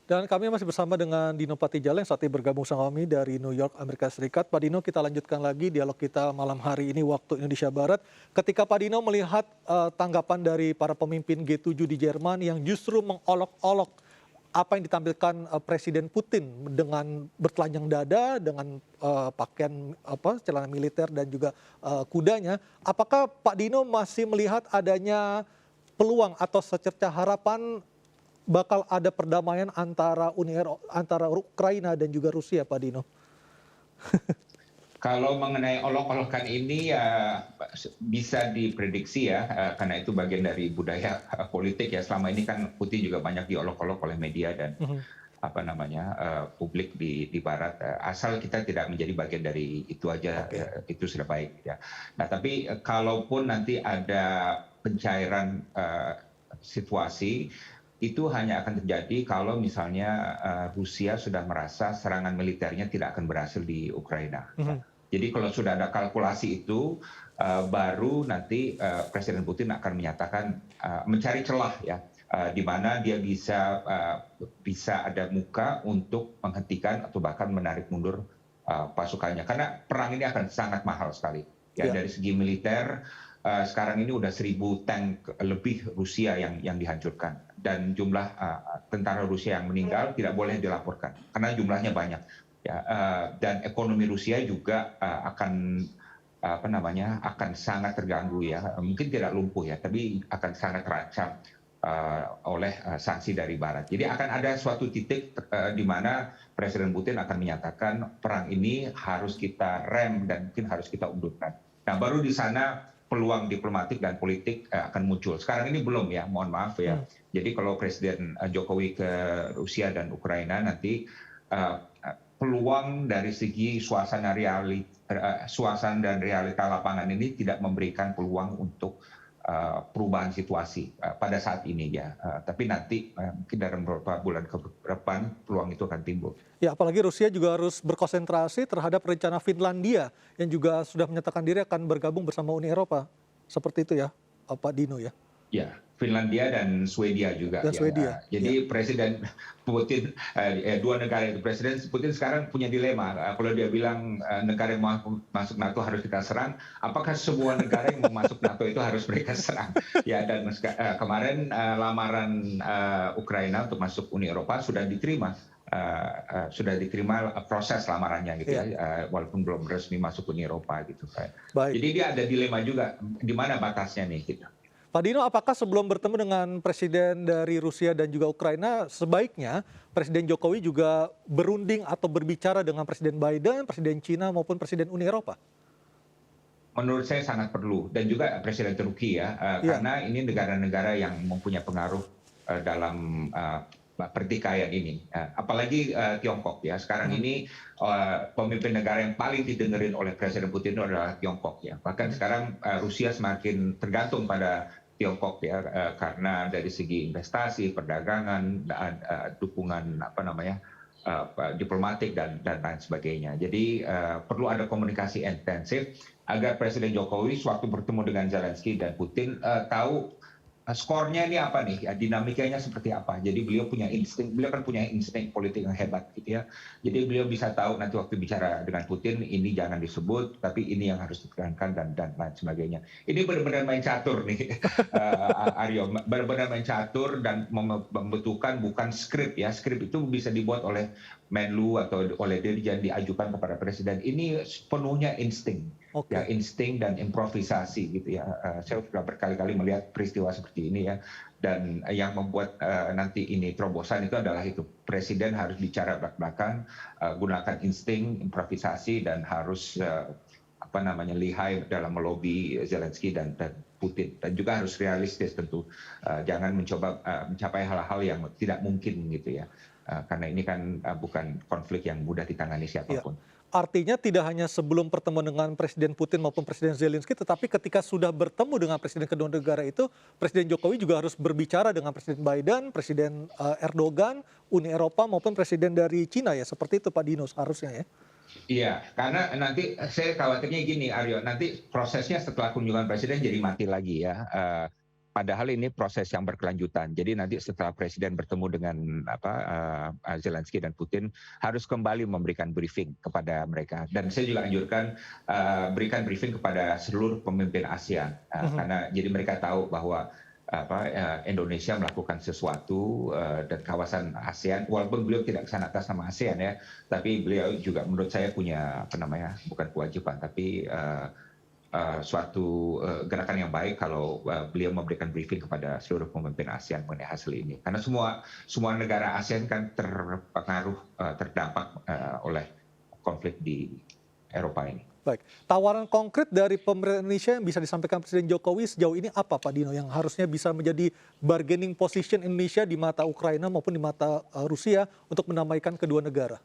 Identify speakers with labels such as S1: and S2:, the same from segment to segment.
S1: Dan kami masih bersama dengan Dino Patijala yang saat ini bergabung sama kami dari New York, Amerika Serikat. Pak Dino, kita lanjutkan lagi dialog kita malam hari ini waktu Indonesia Barat. Ketika Pak Dino melihat tanggapan dari para pemimpin G7 di Jerman yang justru mengolok-olok apa yang ditampilkan Presiden Putin dengan bertelanjang dada, dengan pakaian celana militer dan juga kudanya, apakah Pak Dino masih melihat adanya peluang atau secerca harapan bakal ada perdamaian antara Ukraina dan juga Rusia, Pak Dino?
S2: Kalau mengenai olok-olokan ini ya bisa diprediksi ya, karena itu bagian dari budaya politik ya. Selama ini kan Putin juga banyak diolok-olok oleh media dan
S1: Mhm.
S2: publik di Barat. Asal kita tidak menjadi bagian dari itu aja,
S1: Oke.
S2: itu sudah baik ya. Nah tapi kalaupun nanti ada pencairan situasi, itu hanya akan terjadi kalau misalnya Rusia sudah merasa serangan militernya tidak akan berhasil di Ukraina. Ya.
S1: Mhm.
S2: Jadi kalau sudah ada kalkulasi itu, baru nanti Presiden Putin akan menyatakan mencari celah ya, di mana dia bisa ada muka untuk menghentikan atau bahkan menarik mundur pasukannya. Karena perang ini akan sangat mahal sekali. Ya,
S1: Ya.
S2: dari segi militer, sekarang ini udah 1.000 tank lebih Rusia yang dihancurkan, dan jumlah tentara Rusia yang meninggal tidak boleh dilaporkan karena jumlahnya banyak ya, dan ekonomi Rusia juga akan sangat terganggu ya, mungkin tidak lumpuh ya, tapi akan sangat terancam oleh sanksi dari Barat. Jadi akan ada suatu titik di mana Presiden Putin akan menyatakan perang ini harus kita rem dan mungkin harus kita undurkan. Nah baru di sana peluang diplomatik dan politik akan muncul. Sekarang ini belum ya, mohon maaf ya. Jadi kalau Presiden Jokowi ke Rusia dan Ukraina nanti, peluang dari segi suasana dan realita lapangan ini tidak memberikan peluang untuk perubahan situasi pada saat ini ya. Tapi nanti mungkin dalam beberapa bulan ke depan peluang itu akan timbul.
S1: Ya, apalagi Rusia juga harus berkonsentrasi terhadap rencana Finlandia yang juga sudah menyatakan diri akan bergabung bersama Uni Eropa. Seperti itu ya, Pak Dino ya.
S2: Ya, Finlandia dan Swedia juga
S1: Dan
S2: ya.
S1: Swedia. Ya.
S2: Jadi Presiden Putin, dua negara itu, Presiden Putin sekarang punya dilema. Kalau dia bilang negara yang mau masuk NATO harus kita serang, apakah semua negara yang mau masuk NATO itu harus mereka serang? Ya, dan kemarin lamaran Ukraina untuk masuk Uni Eropa sudah diterima. Proses lamarannya gitu ya, walaupun belum resmi masuk Uni Eropa gitu.
S1: Baik.
S2: Jadi dia ada dilema juga, di mana batasnya nih gitu.
S1: Pak Dino, apakah sebelum bertemu dengan presiden dari Rusia dan juga Ukraina, sebaiknya Presiden Jokowi juga berunding atau berbicara dengan Presiden Biden, Presiden China maupun Presiden Uni Eropa?
S2: Menurut saya sangat perlu, dan juga Presiden Turki ya,
S1: Iya.
S2: karena ini negara-negara yang mempunyai pengaruh dalam pertikaian ini, apalagi Tiongkok ya. Sekarang ini pemimpin negara yang paling didengerin oleh Presiden Putin itu adalah Tiongkok ya. Bahkan sekarang Rusia semakin tergantung pada Tiongkok ya, karena dari segi investasi, perdagangan, dukungan diplomatik dan lain sebagainya. Jadi perlu ada komunikasi intensif agar Presiden Jokowi sewaktu bertemu dengan Zelensky dan Putin tahu skornya ini apa nih, ya, dinamikanya seperti apa. Jadi beliau kan punya insting politik yang hebat gitu ya. Jadi beliau bisa tahu nanti waktu bicara dengan Putin ini jangan disebut, tapi ini yang harus ditekankan dan lain sebagainya. Ini benar-benar main catur nih, Aryo, benar-benar main catur dan membutuhkan bukan skrip ya. Skrip itu bisa dibuat oleh Menlu atau oleh Dirjen, diajukan kepada Presiden. Ini penuhnya insting.
S1: Oke.
S2: Ya, insting dan improvisasi gitu ya. Saya sudah berkali-kali melihat peristiwa seperti ini ya, dan yang membuat nanti ini terobosan itu adalah itu Presiden harus bicara belak-belakan, gunakan insting, improvisasi, dan harus lihai dalam melobi Zelensky dan Putin, dan juga harus realistis tentu, jangan mencoba mencapai hal-hal yang tidak mungkin gitu ya, karena ini kan bukan konflik yang mudah ditangani
S1: Iya.
S2: siapapun.
S1: Artinya tidak hanya sebelum pertemuan dengan Presiden Putin maupun Presiden Zelensky, tetapi ketika sudah bertemu dengan presiden kedua negara itu, Presiden Jokowi juga harus berbicara dengan Presiden Biden, Presiden Erdogan, Uni Eropa maupun Presiden dari Cina ya, seperti itu Pak Dino seharusnya ya.
S2: Iya, karena nanti saya khawatirnya gini, Aryo, nanti prosesnya setelah kunjungan presiden jadi mati lagi ya. padahal ini proses yang berkelanjutan. Jadi nanti setelah Presiden bertemu dengan Zelensky dan Putin, harus kembali memberikan briefing kepada mereka. Dan saya juga anjurkan berikan briefing kepada seluruh pemimpin ASEAN, karena jadi mereka tahu bahwa Indonesia melakukan sesuatu dan kawasan ASEAN, walaupun beliau tidak kesana atas nama ASEAN ya, tapi beliau juga menurut saya punya bukan kewajiban, tapi suatu gerakan yang baik kalau beliau memberikan briefing kepada seluruh pemimpin ASEAN mengenai hasil ini. Karena semua negara ASEAN kan terpengaruh, terdampak oleh konflik di Eropa ini.
S1: Baik, tawaran konkret dari pemerintah Indonesia yang bisa disampaikan Presiden Jokowi sejauh ini apa Pak Dino yang harusnya bisa menjadi bargaining position Indonesia di mata Ukraina maupun di mata Rusia untuk mendamaikan kedua negara?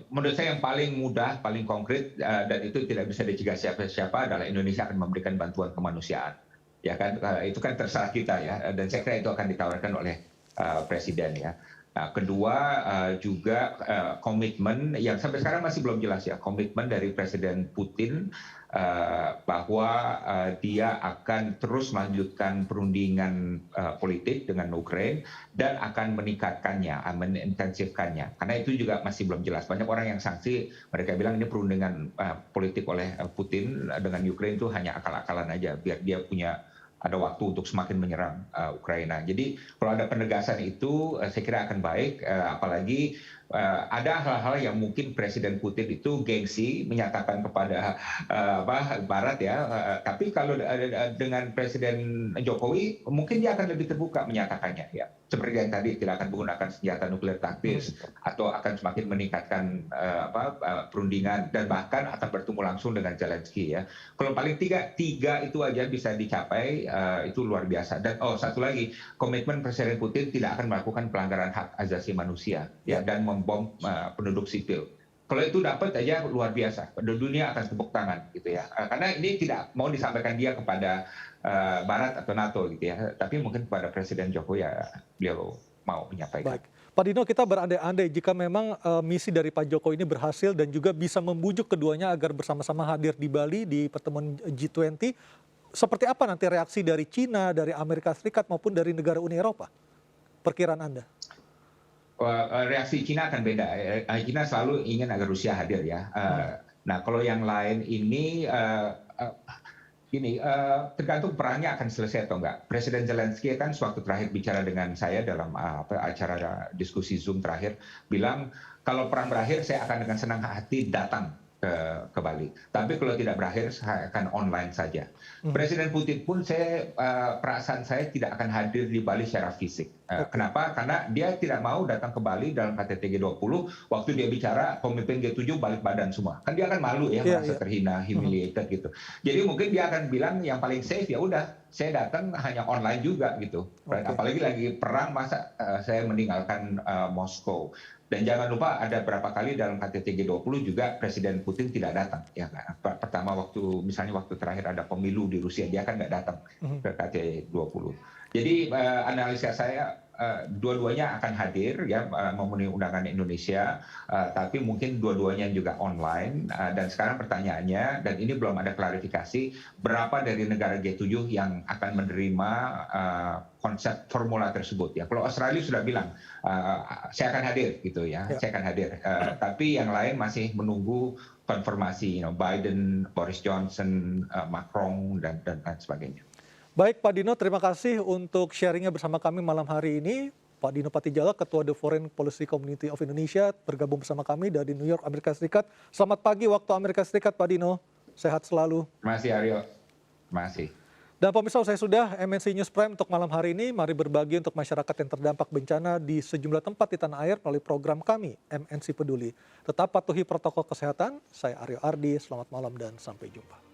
S2: Menurut saya yang paling mudah, paling konkret dan itu tidak bisa dicegah siapa-siapa adalah Indonesia akan memberikan bantuan kemanusiaan. Ya kan, itu kan terserah kita ya, dan saya kira itu akan ditawarkan oleh Presiden ya. Nah, kedua juga komitmen yang sampai sekarang masih belum jelas ya, komitmen dari Presiden Putin bahwa dia akan terus melanjutkan perundingan politik dengan Ukraina dan akan meningkatkannya, mengintensifkannya. Karena itu juga masih belum jelas. Banyak orang yang sanksi, mereka bilang ini perundingan politik oleh Putin dengan Ukraina itu hanya akal-akalan aja, biar dia punya ada waktu untuk semakin menyerang Ukraina. Jadi kalau ada penegasan itu, saya kira akan baik. Apalagi ada hal-hal yang mungkin Presiden Putin itu gengsi menyatakan kepada Barat ya. Tapi kalau dengan Presiden Jokowi, mungkin dia akan lebih terbuka menyatakannya ya. Seperti yang tadi, tidak akan menggunakan senjata nuklir taktis atau akan semakin meningkatkan perundingan dan bahkan akan bertemu langsung dengan Zelensky ya. Kalau paling tiga itu aja bisa dicapai, itu luar biasa. Dan satu lagi, komitmen Presiden Putin tidak akan melakukan pelanggaran hak asasi manusia ya, dan membom penduduk sipil. Kalau itu dapat aja luar biasa, dunia akan tepuk tangan gitu ya. Karena ini tidak mau disampaikan dia kepada Barat atau NATO gitu ya, tapi mungkin kepada Presiden Jokowi ya beliau mau menyampaikan.
S1: Baik, Pak Dino, kita berandai-andai jika memang misi dari Pak Jokowi ini berhasil dan juga bisa membujuk keduanya agar bersama-sama hadir di Bali di pertemuan G20, seperti apa nanti reaksi dari China, dari Amerika Serikat maupun dari negara Uni Eropa? Perkiraan Anda?
S2: Reaksi China akan beda. China selalu ingin agar Rusia hadir ya. Nah, kalau yang lain ini tergantung perangnya akan selesai atau enggak. Presiden Zelensky kan sewaktu terakhir bicara dengan saya dalam acara diskusi Zoom terakhir, bilang kalau perang berakhir saya akan dengan senang hati datang ke Bali. Tapi kalau tidak berakhir saya akan online saja. Presiden Putin pun perasaan saya tidak akan hadir di Bali secara fisik. Kenapa? Karena dia tidak mau datang ke Bali dalam KTT G20 waktu dia bicara pemimpin G7 balik badan semua. Kan dia akan malu ya, merasa terhina, humiliated gitu. Jadi mungkin dia akan bilang yang paling safe ya udah saya datang hanya online juga gitu. Apalagi lagi perang, masa saya meninggalkan Moskow. Dan jangan lupa ada berapa kali dalam KTT G20 juga Presiden Putin tidak datang. Ya, pertama misalnya waktu terakhir ada pemilu di Rusia, dia kan nggak datang ke KTT 20. Jadi analisa saya dua-duanya akan hadir ya, memenuhi undangan Indonesia, tapi mungkin dua-duanya juga online. Dan sekarang pertanyaannya, dan ini belum ada klarifikasi, berapa dari negara G7 yang akan menerima konsep formula tersebut ya. Kalau Australia sudah bilang saya akan hadir gitu ya, saya akan hadir. Tapi yang lain masih menunggu konfirmasi, Biden, Boris Johnson, Macron dan lain sebagainya.
S1: Baik Pak Dino, terima kasih untuk sharingnya bersama kami malam hari ini. Pak Dino Patijala, Ketua The Foreign Policy Community of Indonesia, bergabung bersama kami dari New York, Amerika Serikat. Selamat pagi waktu Amerika Serikat, Pak Dino. Sehat selalu.
S2: Terima kasih Aryo. Terima kasih.
S1: Dan pemirsa, saya sudah MNC News Prime untuk malam hari ini. Mari berbagi untuk masyarakat yang terdampak bencana di sejumlah tempat di tanah air melalui program kami, MNC Peduli. Tetap patuhi protokol kesehatan. Saya Aryo Ardi, selamat malam dan sampai jumpa.